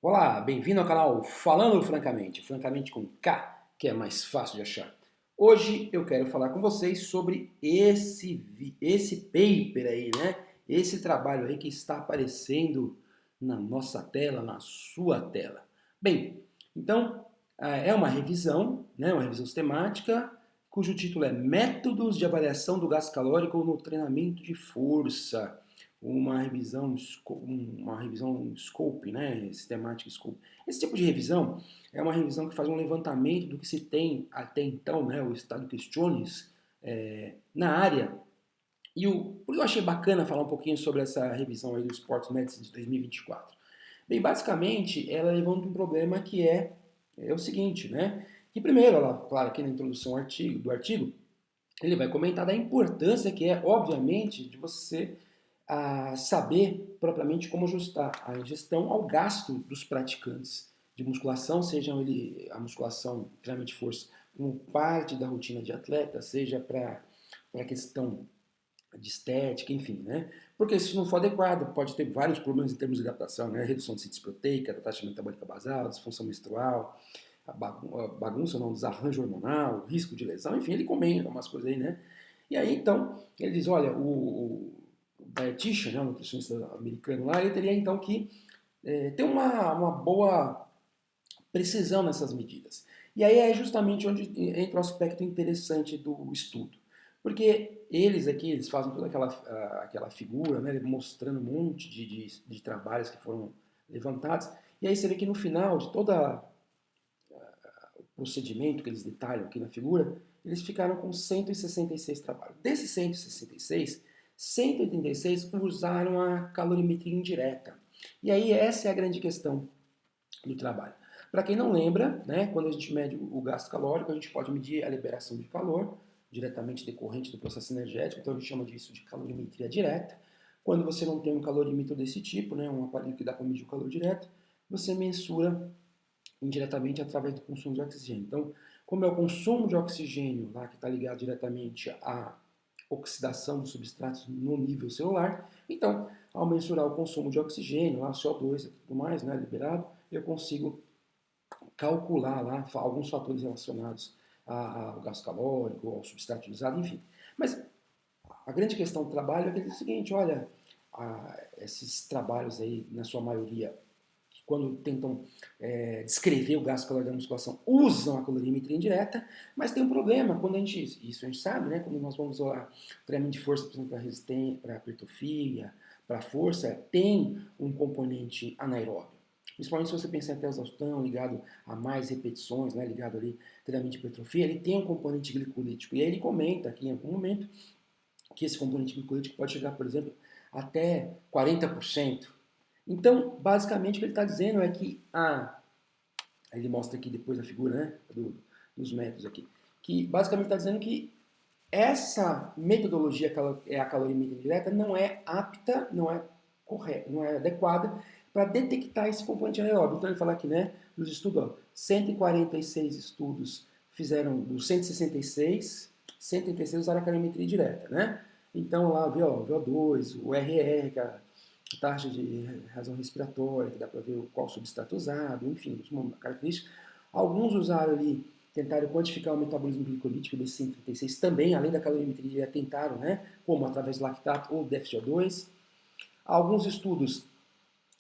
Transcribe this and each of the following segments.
Olá, bem-vindo ao canal Falando Francamente, francamente com K, que é mais fácil de achar. Hoje eu quero falar com vocês sobre esse paper aí, né? Esse trabalho aí que está aparecendo na nossa tela, na sua tela. Bem, então é uma revisão, né? Uma revisão sistemática, cujo título é Métodos de Avaliação do Gasto Calórico no Treinamento de Força, uma revisão scope, né, sistemática scope. Esse tipo de revisão é uma revisão que faz um levantamento do que se tem até então, né, o estado questiones na área. Por que eu achei bacana falar um pouquinho sobre essa revisão aí do Sports Medicine de 2024? Bem, basicamente, ela levanta um problema que é o seguinte, né? Que primeiro, ela, claro, aqui na introdução do artigo, ele vai comentar da importância que é, obviamente, de você saber propriamente como ajustar a ingestão ao gasto dos praticantes de musculação, seja ele a musculação, treinamento de força, como parte da rotina de atleta, seja para a questão de estética, enfim, né? Porque se não for adequado, pode ter vários problemas em termos de adaptação, né? Redução de síntese proteica, da taxa metabólica basal, disfunção menstrual, a bagunça, não, desarranjo hormonal, risco de lesão, enfim, ele comenta umas coisas aí, né? E aí, então, ele diz, olha, o dietitian, né, o nutricionista americano lá, ele teria, então, que ter uma boa precisão nessas medidas. E aí é justamente onde entra o aspecto interessante do estudo. Porque eles aqui, eles fazem toda aquela figura, né, mostrando um monte de trabalhos que foram levantados, e aí você vê que no final de todo o procedimento que eles detalham aqui na figura, eles ficaram com 166 trabalhos. Desses 166, 186 usaram a calorimetria indireta. E aí essa é a grande questão do trabalho. Para quem não lembra, né, quando a gente mede o gasto calórico, a gente pode medir a liberação de calor diretamente decorrente do processo energético, então a gente chama disso de calorimetria direta. Quando você não tem um calorímetro desse tipo, né, um aparelho que dá para medir o calor direto, você mensura indiretamente através do consumo de oxigênio. Então, como é o consumo de oxigênio lá que está ligado diretamente à oxidação dos substratos no nível celular, então, ao mensurar o consumo de oxigênio, lá, CO2 e tudo mais, né, liberado, eu consigo calcular lá alguns fatores relacionados ao gasto calórico, ao substrato utilizado, enfim. Mas a grande questão do trabalho é o seguinte, olha, esses trabalhos aí, na sua maioria, quando tentam descrever o gasto calórico da musculação, usam a calorimetria indireta, mas tem um problema, quando isso a gente sabe, né? Quando nós vamos lá, treinamento de força, por exemplo, para resistência, para hipertrofia, para força, tem um componente anaeróbio. Principalmente se você pensar em até exaustão, ligado a mais repetições, né, ligado ali treinamento de hipertrofia, ele tem um componente glicolítico. E aí ele comenta aqui em algum momento que esse componente glicolítico pode chegar, por exemplo, até 40%. Então, basicamente, o que ele está dizendo é que ele mostra aqui depois a figura, né, dos métodos aqui, que basicamente está dizendo que essa metodologia, é a calorimetria direta, não é apta, não é correta, não é adequada para detectar esse componente anaeróbio. Então ele fala aqui, né, nos estudos, ó, 146 estudos fizeram dos 166, 136 usaram a calorimetria direta, né? Então lá vê, ó, VO2, o RR, que é a taxa de razão respiratória, que dá para ver qual substrato usado, enfim, as características. Alguns usaram ali, tentaram quantificar o metabolismo glicolítico desse 136 também, além da calorimetria, tentaram, né, como através do lactato ou déficit de O2. Alguns estudos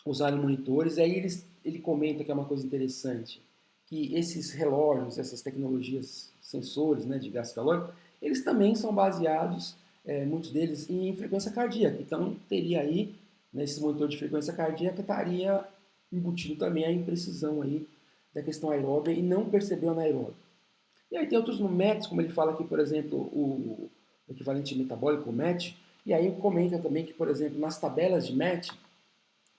usaram monitores, e aí ele comenta que é uma coisa interessante, que esses relógios, essas tecnologias, sensores, né, de gasto calórico, eles também são baseados, muitos deles, em frequência cardíaca. Então, teria aí, nesse monitor de frequência cardíaca, estaria embutido também a imprecisão aí da questão aeróbia e não perceber o anaeróbio. E aí tem outros métodos, como ele fala aqui, por exemplo, o equivalente metabólico, o MET, e aí comenta também que, por exemplo, nas tabelas de MET,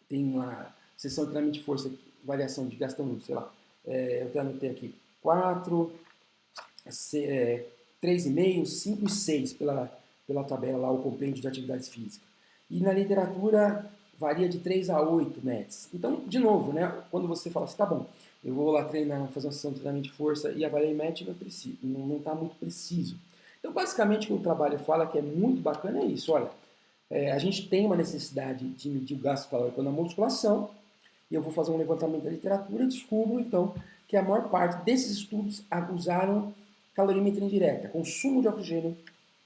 tem uma seção de treinamento de força, variação de gastão, sei lá, eu até anotei aqui, 4, 3,5, 5 e 6 pela tabela lá, o compêndio de atividades físicas. E na literatura varia de 3 a 8 METs. Então, de novo, né, quando você fala assim, tá bom, eu vou lá treinar, fazer uma sessão de treinamento de força e avaliar em MET, não está muito preciso. Então, basicamente, o que o trabalho fala que é muito bacana é isso, olha, a gente tem uma necessidade de medir o gasto calórico na musculação, E eu vou fazer um levantamento da literatura e descubro, então, que a maior parte desses estudos usaram calorimetria indireta, consumo de oxigênio,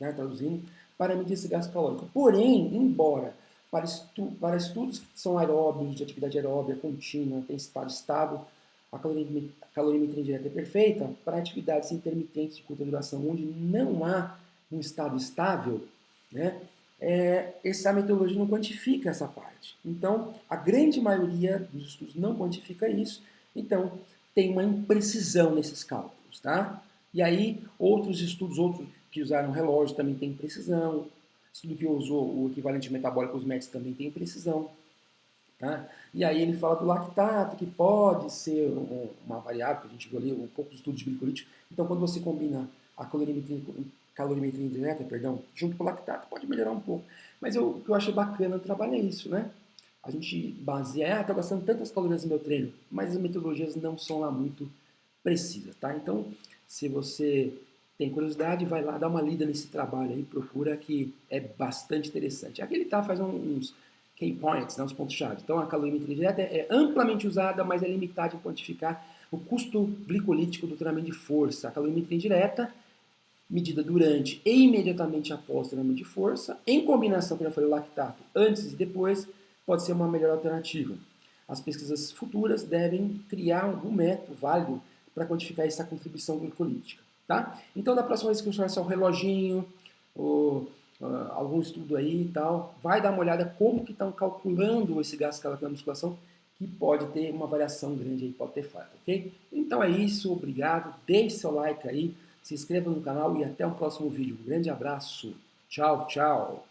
né, traduzindo, para medir esse gasto calórico. Porém, embora para estudos que são aeróbios, de atividade aeróbia contínua, tem estado estável, a calorimetria indireta é perfeita. Para atividades intermitentes de curta duração, onde não há um estado estável, né, essa metodologia não quantifica essa parte. Então, a grande maioria dos estudos não quantifica isso, então tem uma imprecisão nesses cálculos, tá? E aí, outros estudos, outros que usaram relógio também tem imprecisão, estudo que usou o equivalente metabólico, os METs, também tem imprecisão. Tá? E aí ele fala do lactato, que pode ser uma variável, que a gente viu ali, um pouco de estudo de glicolítico. Então, quando você combina a calorimetria indireta, perdão, junto com o lactato, pode melhorar um pouco. Mas o que eu achei bacana do trabalho é isso, né? A gente baseia, estou gastando tantas calorias no meu treino, mas as metodologias não são lá muito precisas, tá? Então, se você tem curiosidade, vai lá dar uma lida nesse trabalho aí, procura, que é bastante interessante. Aqui ele faz uns key points, né, os pontos-chave. Então, a calorimetria direta é amplamente usada, mas é limitada em quantificar o custo glicolítico do treinamento de força. A calorimetria indireta, medida durante e imediatamente após o treinamento de força, em combinação com o lactato antes e depois, pode ser uma melhor alternativa. As pesquisas futuras devem criar algum método válido para quantificar essa contribuição glicolítica. Tá? Então, da próxima vez que você achar o reloginho, algum estudo aí e tal, vai dar uma olhada como que estão calculando esse gasto calórico na musculação, que pode ter uma variação grande aí, pode ter falha, ok? Então é isso, obrigado, deixe seu like aí, se inscreva no canal e até o próximo vídeo. Um grande abraço, tchau, tchau!